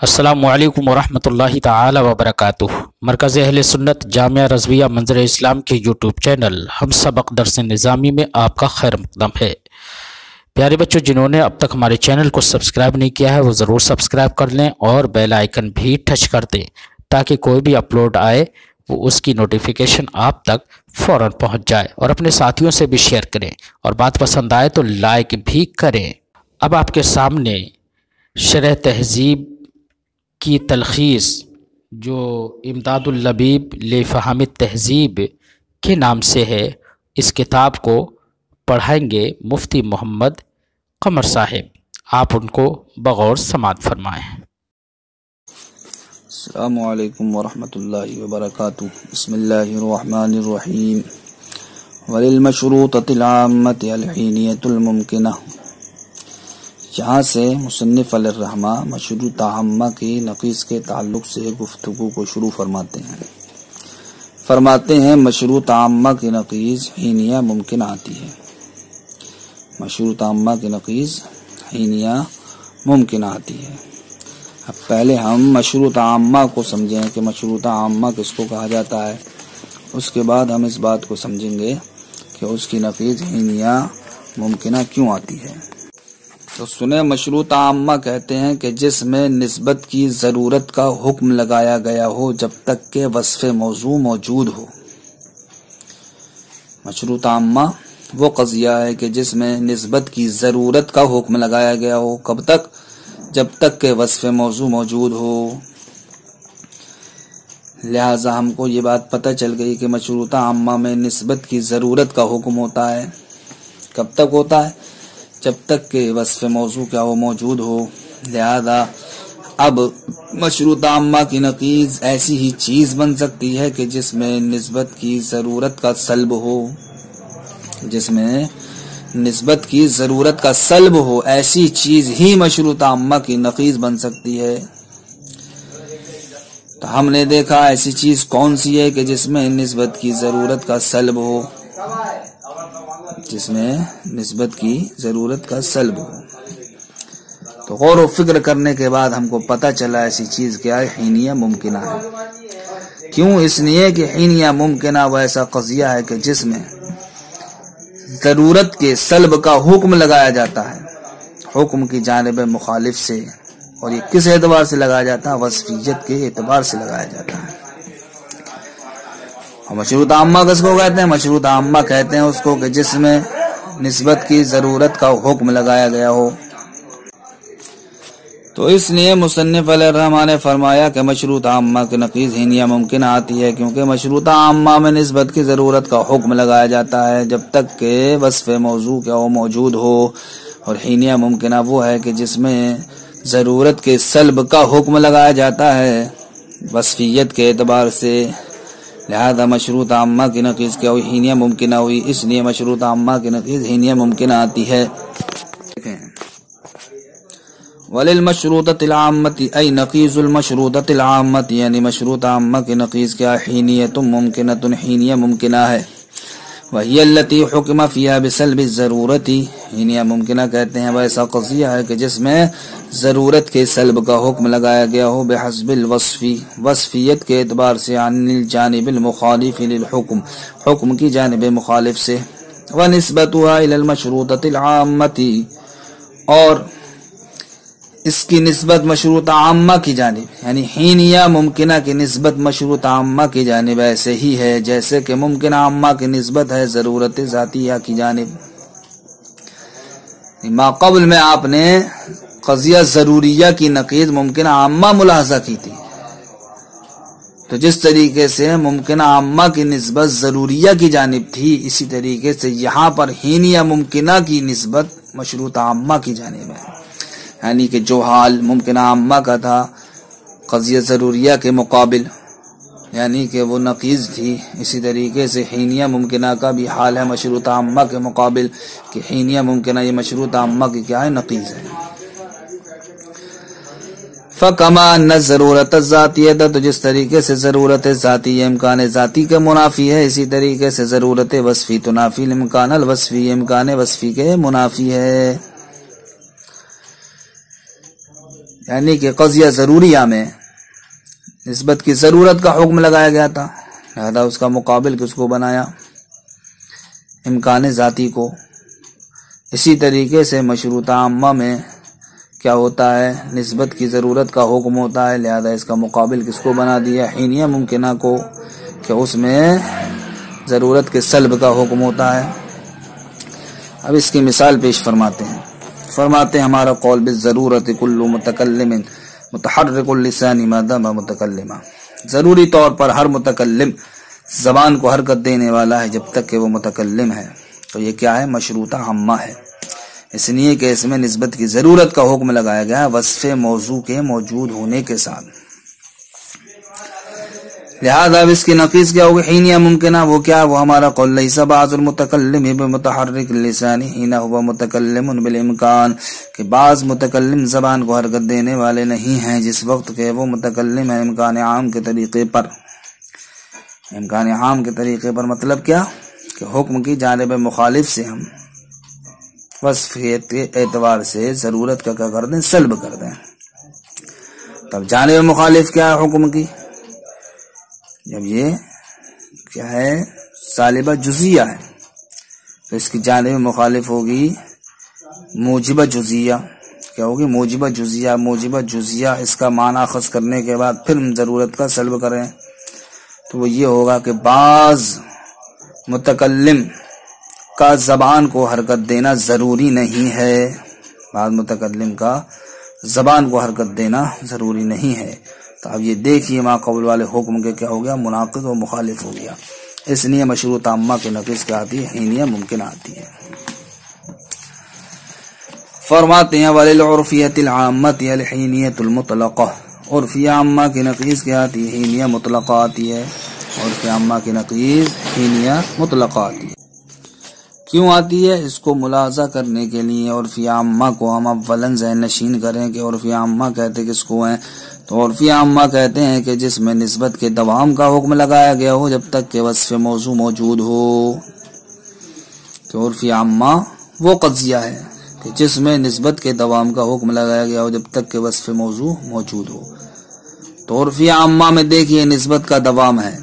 السلام علیکم ورحمۃ اللہ تعالی وبرکاتہ۔ مرکز اہل سنت جامعہ رضویہ منظر اسلام کے یوٹیوب چینل ہم سبق درس نظامی میں آپ کا خیر مقدم ہے۔ پیارے بچوں، جنہوں نے اب تک ہمارے چینل کو سبسکرائب نہیں کیا ہے وہ ضرور سبسکرائب کر لیں اور بیل آئیکن بھی ٹچ کر دیں تاکہ کوئی بھی اپلوڈ آئے وہ اس کی نوٹیفیکیشن آپ تک فوراً پہنچ جائے، اور اپنے ساتھیوں سے بھی شیئر کریں، اور بات پسند آئے تو لائک بھی کریں۔ اب آپ کے سامنے شرح تہذیب کی تلخیص جو امداد اللبیب لفہم التہذیب کے نام سے ہے، اس کتاب کو پڑھائیں گے مفتی محمد قمر صاحب۔ آپ ان کو بغور سماعت فرمائیں۔ السلام علیکم ورحمۃ اللہ وبرکاتہ۔ بسم اللہ الرحمن الرحیم۔ وللمشروطۃ العامۃ الحینیۃ الممکنہ۔ یہاں سے مصنف علیہ الرحمہ مشروطہ عامہ کی نقیض کے تعلق سے گفتگو کو شروع فرماتے ہیں مشروطہ عامہ کی نقیض حینیہ ممکنہ آتی ہے۔ مشروطہ عامہ کی نقیض حینیہ ممکنہ آتی ہے۔ اب پہلے ہم مشروطہ عامہ کو سمجھیں کہ مشروطہ عامہ کس کو کہا جاتا ہے، اس کے بعد ہم اس بات کو سمجھیں گے کہ اس کی نقیض حینیہ ممکنہ کیوں آتی ہے۔ تو سنیں، مشروطہ عامہ کہتے ہیں کہ جس میں نسبت کی ضرورت کا حکم لگایا گیا ہو جب تک کہ وصف موضوع موجود ہو۔ مشروطہ عامہ وہ قضیہ ہے کہ جس میں نسبت کی ضرورت کا حکم لگایا گیا ہو، کب تک؟ جب تک کہ وصف موضوع موجود ہو۔ لہٰذا ہم کو یہ بات پتہ چل گئی کہ مشروطہ عامہ میں نسبت کی ضرورت کا حکم ہوتا ہے۔ کب تک ہوتا ہے؟ جب تک کہ وصف موضوع کیا ہو، موجود ہو۔ لہذا اب مشروطہ عامہ کی نقیض ایسی ہی چیز بن سکتی ہے کہ جس میں نسبت کی ضرورت کا سلب ہو، جس میں نسبت کی ضرورت کا سلب ہو، ایسی چیز ہی مشروطہ عامہ کی نقیض بن سکتی ہے۔ تو ہم نے دیکھا ایسی چیز کون سی ہے کہ جس میں نسبت کی ضرورت کا سلب ہو، جس میں نسبت کی ضرورت کا سلب ہو۔ تو غور و فکر کرنے کے بعد ہم کو پتہ چلا ایسی چیز کیا ہے، حینیہ ممکنہ ہے۔ کیوں؟ اس لیے کہ حینیہ ممکنہ وہ ایسا قضیہ ہے کہ جس میں ضرورت کے سلب کا حکم لگایا جاتا ہے حکم کی جانب مخالف سے، اور یہ کس اعتبار سے لگایا جاتا ہے؟ وصفیت کے اعتبار سے لگایا جاتا ہے۔ مشروطہ عامہ کس کو کہتے ہیں؟ مشروطہ عامہ کہتے ہیں اس کو کہ جس میں نسبت کی ضرورت کا حکم لگایا گیا ہو۔ تو اس لیے مصنف علیہ الرحمہ نے فرمایا کہ مشروطہ عامہ کی نقیض حینیہ ممکنہ آتی ہے، کیونکہ مشروطہ عامہ میں نسبت کی ضرورت کا حکم لگایا جاتا ہے جب تک کہ وصف موضوع کیا ہو، موجود ہو، اور حینیہ ممکنہ وہ ہے کہ جس میں ضرورت کے سلب کا حکم لگایا جاتا ہے وصفیت کے اعتبار سے۔ لہذا مشروطہ عامہ کی نقیض کیا ہوئی؟ حینیہ ممکنہ ہوئی۔ اس لیے مشروطہ عامہ کی نقیض حینیہ ممکنہ آتی ہے۔ وَلِلْمَشْرُوطَةِ الْعَامَّةِ أَيْ نَقِيضُ الْمَشْرُوطَةِ الْعَامَّةِ، یعنی مشروطہ عامہ کی نقیض کیا؟ حینیۃ ممکنۃ، حینیہ ممکنہ ہے۔ وَهِيَ الَّتِي حُكِمَ فِيهَا بِسَلْبِ الضَّرُورَةِ، حینیہ ممکنہ کہتے ہیں وہ ایسا قضیہ ہے کہ جس میں ضرورت کے سلب کا حکم لگایا گیا ہو بحسب الوصف، وصفیت کے اعتبار سے، عن الجانب المخالف للحکم، حکم کی جانب مخالف سے۔ وَنِسْبَتُهَا إِلَى الْمَشْرُوطَةِ الْعَامَّةِ، اور اس کی نسبت مشروطہ عامہ کی جانب، یعنی حینیہ ممکنہ کی نسبت مشروطہ عامہ کی جانب ایسے ہی ہے جیسے کہ ممکنہ عامہ کی نسبت ہے ضرورت ذاتیہ کی جانب۔ ما قبل میں آپ نے قضیہ ضروریہ کی نقیض ممکنہ عامہ ملاحظہ کی تھی، تو جس طریقے سے ممکنہ عامہ کی نسبت ضروریہ کی جانب تھی، اسی طریقے سے یہاں پر حینیہ ممکنہ کی نسبت مشروطہ عامہ کی جانب ہے، یعنی کہ جو حال ممکنہ عامہ کا تھا قضیہ ضروریہ کے مقابل، یعنی کہ وہ نقیض تھی، اسی طریقے سے حینیہ ممکنہ کا بھی حال ہے مشروطہ عامہ کے مقابل کہ حینیہ ممکنہ یہ مشروطہ عامہ کی کیا ہے؟ نقیض ہے۔ فَكَمَا أَنَّ الضَّرُورَةَ الذَّاتِيَّةَ، تو جس طریقے سے ضرورت ذاتی امکان ذاتی کے منافی ہے، اسی طریقے سے ضرورت وصفی تنافی الامکان الوصفی، امکان وصفی کے منافی ہے۔ یعنی کہ قضیہ ضروریہ میں نسبت کی ضرورت کا حکم لگایا گیا تھا، لہذا اس کا مقابل کس کو بنایا؟ امکان ذاتی کو۔ اسی طریقے سے مشروطہ عامہ میں کیا ہوتا ہے؟ نسبت کی ضرورت کا حکم ہوتا ہے، لہذا اس کا مقابل کس کو بنا دیا؟ حینیہ ممکنہ کو، کہ اس میں ضرورت کے سلب کا حکم ہوتا ہے۔ اب اس کی مثال پیش فرماتے ہیں، ہمارا قول بالضرورت کل متکلم متحرک اللسان ما دام متکلما، ضروری طور پر ہر متکلم زبان کو حرکت دینے والا ہے جب تک کہ وہ متکلم ہے۔ تو یہ کیا ہے؟ مشروطہ عامہ ہے، اس لیے کہ اس میں نسبت کی ضرورت کا حکم لگایا گیا وصف موضوع کے موجود ہونے کے ساتھ۔ لہذا اب اس کی نقیض کیا ہوگی؟ حینیہ ممکنہ، وہ کیا؟ وہ ہمارا قول لیس بعض المتکلم بمتحرک اللسان حین هو متکلم بالامکان، کہ بعض متکلم زبان کو حرکت دینے والے نہیں ہیں جس وقت کہ وہ متکلم ہے امکان عام کے طریقے پر۔ امکان عام کے طریقے پر مطلب کیا؟ کہ حکم کی جانب مخالف سے ہم وصفیت کے اعتبار سے ضرورت کا کیا کر دیں؟ سلب کر دیں۔ تب جانب مخالف کیا ہے حکم کی؟ جب یہ کیا ہے؟ سالبہ جزیہ ہے تو اس کی جانب مخالف ہوگی موجبہ جزیہ۔ کیا ہوگی؟ موجبہ جزیہ۔ موجبہ جزیہ اس کا معنی اخذ کرنے کے بعد پھر ضرورت کا سلب کریں تو وہ یہ ہوگا کہ بعض متکلم کا زبان کو حرکت دینا ضروری نہیں ہے، بعض متکلم کا زبان کو حرکت دینا ضروری نہیں ہے۔ تو اب یہ دیکھیے ما قبل والے حکم کے کیا ہو گیا؟ مناقض و مخالف ہو گیا، اس لیے مشروط عامہ کی نقیض کیا آتی ہے؟ حینیہ ممکنہ آتی ہے۔ فرماتے ہیں وللعرفیۃ العامۃ الحینیۃ المطلقہ، عرفیہ عامہ کی نقیض کیا آتی ہے؟ حینیہ مطلقہ آتی ہے۔ عرفیہ عامہ کی نقیض حینیہ مطلقہ آتی ہے۔ کیوں آتی ہے؟ اس کو ملاحظہ کرنے کے لیے عرفیہ عامہ کو ہم اولاً ذہن نشین کریں کہ عرفیہ عامہ کہتے کس کو ہیں؟ تو عرفیہ عامہ کہتے ہیں کہ جس میں نسبت کے دوام کا حکم لگایا گیا ہو جب تک کہ وصف موضوع موجود ہو۔ تو عرفیہ عامہ وہ قضیہ ہے کہ جس میں نسبت کے دوام کا حکم لگایا گیا ہو جب تک کہ وصف موضوع موجود ہو۔ تو عرفیہ عامہ میں دیکھیے نسبت کا دوام ہے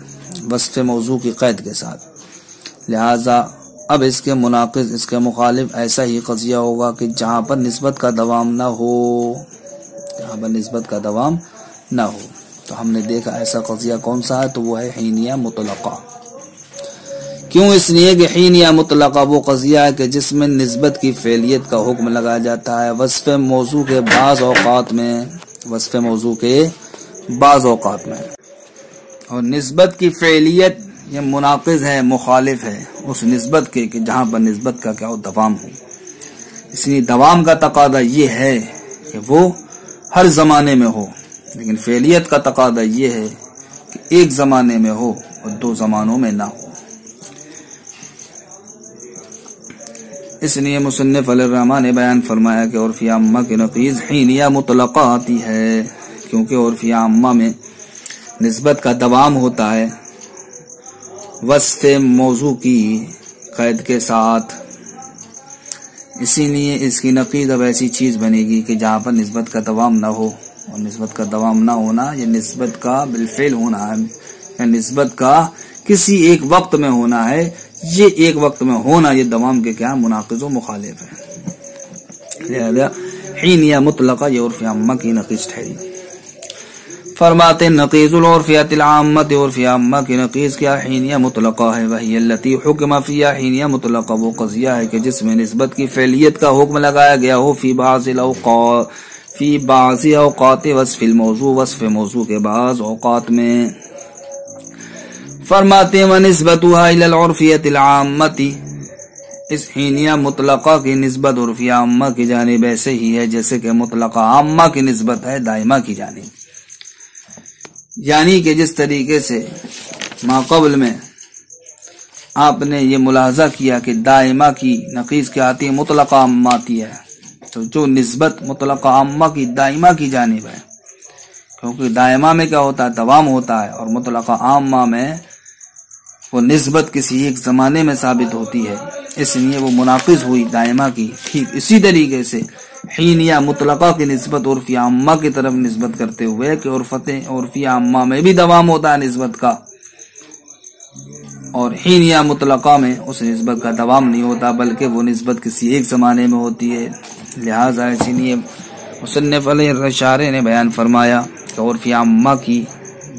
وصف موضوع کی قید کے ساتھ، لہذا اب اس کے مناقض، اس کے مخالف ایسا ہی قضیہ ہوگا کہ جہاں پر نسبت کا دوام نہ ہو، جہاں پر نسبت کا دوام نہ ہو۔ تو ہم نے دیکھا ایسا قضیہ کون سا ہے؟ تو وہ ہے حینیہ مطلقہ۔ کیوں؟ اس لیے کہ حینیہ مطلقہ وہ قضیہ ہے کہ جس میں نسبت کی فعلیت کا حکم لگایا جاتا ہے وصف موضوع کے بعض اوقات میں، وصف موضوع کے بعض اوقات میں، اور نسبت کی فعلیت یہ مناقض ہے، مخالف ہے اس نسبت کے کہ جہاں پر نسبت کا کیا ہو؟ دوام ہو۔ اس لیے دوام کا تقاضا یہ ہے کہ وہ ہر زمانے میں ہو، لیکن فعلیت کا تقاضا یہ ہے کہ ایک زمانے میں ہو اور دو زمانوں میں نہ ہو۔ اس لیے مصنف علیہ الرحمٰن نے بیان فرمایا کہ عرفیہ عامہ کی نقیض حینیہ مطلقہ آتی ہے، کیونکہ عرفیہ عامہ میں نسبت کا دوام ہوتا ہے وصف موضوع کی قید کے ساتھ، اسی لیے اس کی نقیض اب ایسی چیز بنے گی کہ جہاں پر نسبت کا دوام نہ ہو، اور نسبت کا دوام نہ ہونا یہ نسبت کا بالفعل ہونا ہے، یا نسبت کا کسی ایک وقت میں ہونا ہے، یہ ایک وقت میں ہونا یہ دوام کے کیا مناقض و مخالف ہے، لہذا حینیہ مطلقہ یہ عرفیہ عامہ کی نقیض ٹھہری۔ فرماتے نقیض العرفیۃ العامۃ، عرفیہ عامہ کی نقیض کیا؟ حینیہ مطلقہ ہے۔ وہی التی حکم فیہا، حینیہ مطلقہ وہ قضیہ ہے کہ جس میں نسبت کی فعلیت کا حکم لگایا گیا ہو فی بعض اوقات وصف الموضوع، وصف موضوع کے بعض اوقات میں۔ فرماتے ونسبتها الی العرفیۃ العامۃ، اس حینیہ مطلقہ کی نسبت عرفیہ عامہ کی جانب ایسے ہی ہے جیسے کہ مطلقہ عامہ کی نسبت ہے دائمہ کی جانب، یعنی کہ جس طریقے سے ما قبل میں آپ نے یہ ملاحظہ کیا کہ دائمہ کی نقیض کیا آتی ہے؟ مطلقہ عامہ آتی ہے، تو جو نسبت مطلقہ عامہ کی دائمہ کی جانب ہے، کیونکہ دائمہ میں کیا ہوتا ہے؟ دوام ہوتا ہے، اور مطلقہ عامہ میں وہ نسبت کسی ایک زمانے میں ثابت ہوتی ہے، اس لیے وہ مناقض ہوئی دائمہ کی۔ ٹھیک اسی طریقے سے حینیہ مطلقہ کی نسبت عرفی عامہ کی طرف نسبت کرتے ہوئے کہ عرفی عامہ میں بھی دوام ہوتا ہے نسبت کا، اور حینیہ مطلقہ میں اس نسبت کا دوام نہیں ہوتا، بلکہ وہ نسبت کسی ایک زمانے میں ہوتی ہے۔ لہٰذا اسی لیے مصنف علیہ الرشارہ نے بیان فرمایا کہ عرفی عامہ کی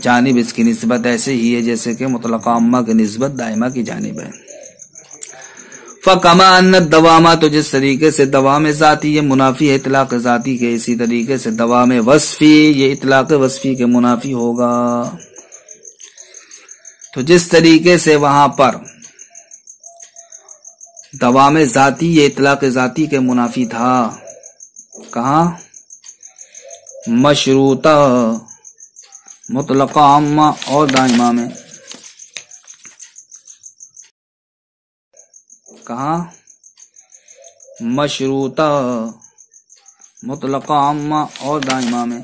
جانب اس کی نسبت ایسے ہی ہے جیسے کہ مطلقہ عامہ کی نسبت دائمہ کی جانب ہے۔ فَكَمَا أَنَّ الدَّوَامَ، تو جس طریقے سے دوام ذاتی یہ منافی ہے اطلاق ذاتی کے، اسی طریقے سے دوام وصفی یہ اطلاق وصفی کے منافی ہوگا۔ تو جس طریقے سے وہاں پر دوام ذاتی یہ اطلاق ذاتی کے منافی تھا، کہاں؟ مشروطہ مطلقہ عامہ اور دائمہ میں، کہاں؟ مشروطہ مطلقہ عامہ اور دائمہ میں،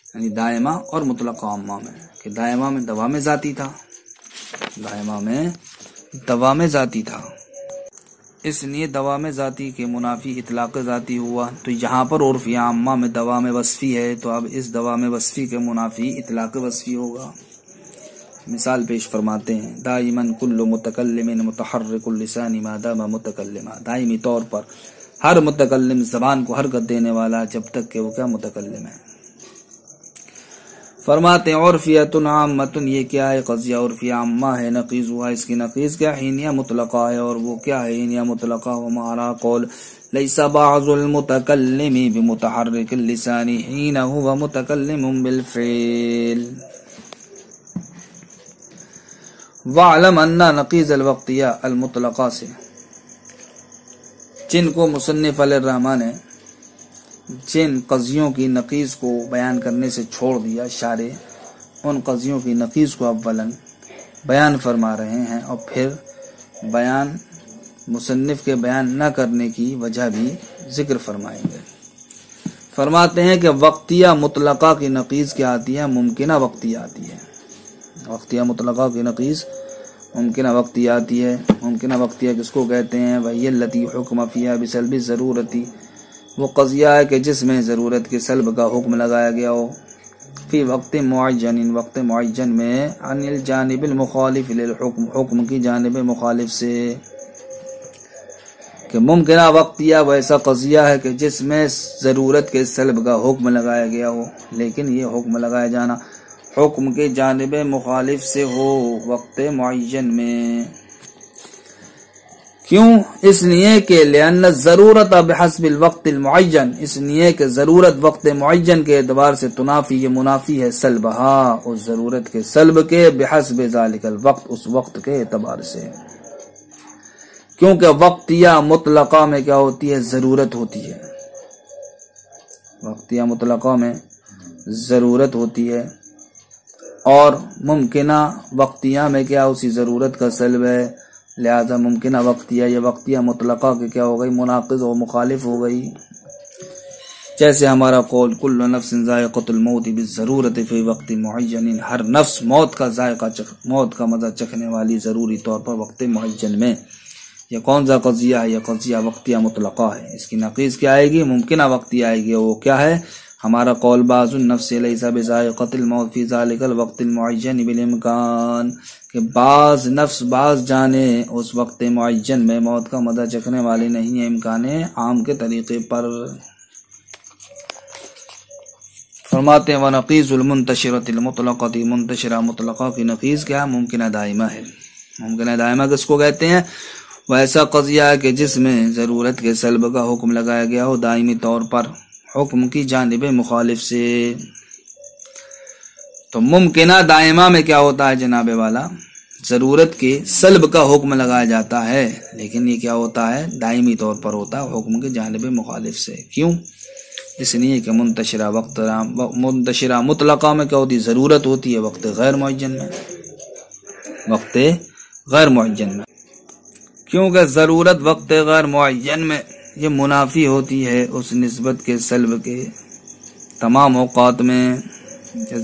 یعنی دائمہ اور مطلقہ عامہ میں، کہ دائمہ میں دوام ذاتی تھا، دائمہ میں دوام ذاتی تھا، اس لیے دوام ذاتی کے منافی اطلاق ذاتی ہوا۔ تو یہاں پر عرفی عامہ میں دوام وصفی ہے، تو اب اس دوام وصفی کے منافی اطلاق وصفی ہوگا۔ مثال پیش فرماتے ہیں، دائماً کل متکلم متحرک اللسان ما دام متکلما، دائمی طور پر ہر متکلم زبان کو حرکت دینے والا جب تک کہ وہ کیا متکلم ہے۔ فرماتے ہیں عرفیۃ عامۃ، یہ کیا ہے؟ قضیہ عرفی عامہ ہے، نقیض ہوا اس کی نقیض کیا؟ حینیہ مطلقہ ہے، اور وہ کیا ہے؟ حینیہ مطلقہ ہمارا قول لیس بعض المتکلم بمتحرک اللسان حین هو متکلم بالفعل۔ وَعْلَمْ أَنَّ نقیض الوقتیہ المطلقہ سے، جن کو مصنف علیہ الرحمٰن نے جن قضیوں کی نقیض کو بیان کرنے سے چھوڑ دیا شارح، ان قضیوں کی نقیض کو اولاً بیان فرما رہے ہیں، اور پھر بیان مصنف کے بیان نہ کرنے کی وجہ بھی ذکر فرمائیں گے۔ فرماتے ہیں کہ وقتیہ مطلقہ کی نقیض کیا آتی ہے؟ ممکنہ وقتیہ آتی ہے۔ وقتیہ مطلقہ کی نقیض ممکنہ وقتیہ آتی ہے۔ ممکنہ وقتیہ کس کو کہتے ہیں؟ وَهِيَ الَّتِي حُكْمَ فِيهَا بِسَلْبِ الضَّرُورَةِ، وہ قضیہ ہے کہ جس میں ضرورت کے سلب کا حکم لگایا گیا ہو، فی وقت معین، وقت معین میں، عن الجانب المخالف للحکم، حکم کی جانب مخالف سے، کہ ممکنہ وقتیہ وہ ایسا قضیہ ہے کہ جس میں ضرورت کے سلب کا حکم لگایا گیا ہو، لیکن یہ حکم لگایا جانا حکم کی جانب مخالف سے ہو وقت معین میں۔ کیوں؟ اس لیے کہ لأن الضرورت بحسب الوقت المعین، اس لیے کہ ضرورت وقت معین کے اعتبار سے تنافی، یہ منافی ہے سلبہا، اس ضرورت کے سلب کے، بحسب ذالک الوقت، اس وقت کے اعتبار سے، کیونکہ وقتیہ مطلقہ میں کیا ہوتی ہے؟ ضرورت ہوتی ہے، وقتیہ مطلقہ میں ضرورت ہوتی ہے، اور ممکنہ وقتیہ میں کیا؟ اسی ضرورت کا سلب ہے، لہذا ممکنہ وقتیہ یہ وقتیہ مطلقہ کے کیا ہو گئی؟ مناقض و مخالف ہو گئی۔ جیسے ہمارا قول کل نفس ذائقۃ الموت بالضرورت فی وقت معین، ہر نفس موت کا ذائقہ موت کا مزہ چکھنے والی ضروری طور پر وقت معین میں۔ یہ کون سا قضیہ ہے؟ یہ قضیہ وقتیہ مطلقہ ہے۔ اس کی نقیض کیا آئے گی؟ ممکنہ وقتیہ آئے گی، وہ کیا ہے؟ ہمارا قول بعض النفس لیس بذائقۃ الموت فی ذلک الوقت المعین بالامکان، کہ بعض نفس بعض جانیں اس وقت معین میں موت کا مزہ چکھنے والی نہیں ہے، امکان عام کے طریقے پر۔ فرماتے ہیں وَنَقِيضُ الْمُنْتَشِرَةِ الْمُطْلَقَةِ، منتشرہ مطلقہ کی نقیض کیا؟ ممکنہ دائمہ ہے۔ ممکنہ دائمہ کس کو کہتے ہیں؟ وہ ایسا قضیہ ہے کہ جس میں ضرورت کے سلب کا حکم لگایا گیا ہو دائمی طور پر حکم کی جانب مخالف سے۔ تو ممکنہ دائمہ میں کیا ہوتا ہے جناب والا؟ ضرورت کے سلب کا حکم لگایا جاتا ہے، لیکن یہ کیا ہوتا ہے؟ دائمی طور پر ہوتا ہے حکم کی جانب مخالف سے۔ کیوں؟ اس لیے کہ منتشرہ مطلقہ میں کیا ہوتی؟ ضرورت ہوتی ہے وقت غیر معین میں، وقت غیر معین میں، کیونکہ ضرورت وقت غیر معین میں یہ منافی ہوتی ہے اس نسبت کے سلب کے تمام اوقات میں،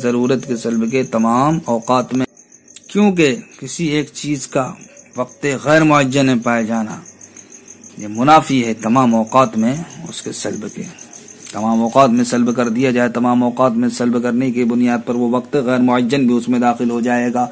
ضرورت کے سلب کے تمام اوقات میں، کیونکہ کسی ایک چیز کا وقت غیر معین میں پائے جانا یہ منافی ہے تمام اوقات میں اس کے سلب کے. تمام اوقات میں سلب کر دیا جائے، تمام اوقات میں سلب کرنے کی بنیاد پر وہ وقت غیر معین بھی اس میں داخل ہو جائے گا.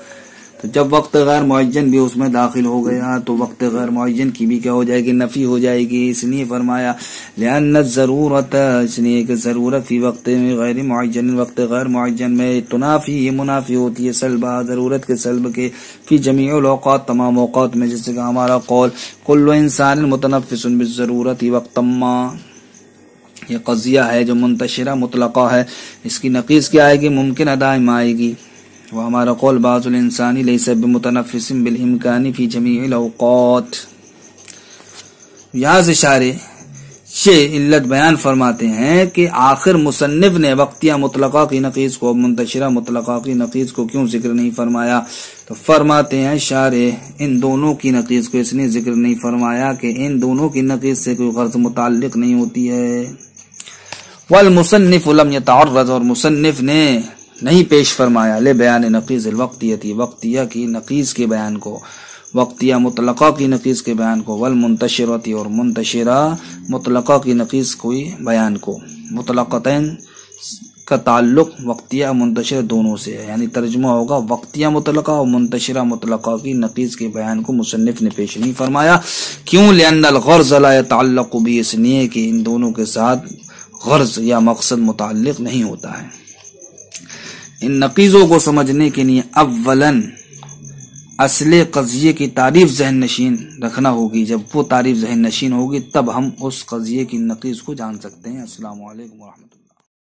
تو جب وقت غیر معین بھی اس میں داخل ہو گیا تو وقت غیر معین کی بھی کیا ہو جائے گی؟ نفی ہو جائے گی. اس لیے فرمایا لأن الضرورت، اس لیے کہ ضرورت فی وقت میں غیر معین، وقت غیر معین میں تنافی، یہ منافی ہوتی ہے سلبہ، ضرورت کے سلب کے، فی جمیع الاوقات، تمام اوقات میں. جیسے کہ ہمارا قول کل انسان متنفس بالضرورت وقتا ما، یہ قضیہ ہے جو منتشرہ مطلقہ ہے، اس کی نقیض کیا آئے گی؟ ممکن دائم آئے گی. وہ ہمارا قول بعض الانسانی لیس بمتنفس بالامکان فی جمیع الاوقات. یہاں سے شارح یہ علت بیان فرماتے ہیں کہ آخر مصنف نے وقتیہ مطلقہ کی نقیض کو، منتشرہ مطلقہ کی نقیض کو کیوں ذکر نہیں فرمایا؟ تو فرماتے ہیں شارح ان دونوں کی نقیض کو اس نے ذکر نہیں فرمایا کہ ان دونوں کی نقیض سے کوئی غرض متعلق نہیں ہوتی ہے. والمصنف لم يتعرض، اور مصنف نے نہیں پیش فرمایا لے بیان نقیض الوقتیتی، وقتیہ کی نقیض کے بیان کو، وقتیہ مطلقہ کی نقیض کے بیان کو، والمنتشرتی، اور منتشرہ مطلقہ کی نقیض کوئی بیان کو. مطلقتین کا تعلق وقتیہ منتشرہ دونوں سے ہے، یعنی ترجمہ ہوگا وقتیہ مطلقہ اور منتشرہ مطلقہ کی نقیض کے بیان کو مصنف نے پیش نہیں فرمایا. کیوں؟ لأن الغرض لا يتعلق به، اس لیے کہ ان دونوں کے ساتھ غرض یا مقصد متعلق نہیں ہوتا ہے. ان نقیضوں کو سمجھنے کے لیے اولاً اصل قضیے کی تعریف ذہن نشین رکھنا ہوگی. جب وہ تعریف ذہن نشین ہوگی تب ہم اس قضیے کی نقیض کو جان سکتے ہیں. السلام علیکم ورحمۃ اللہ.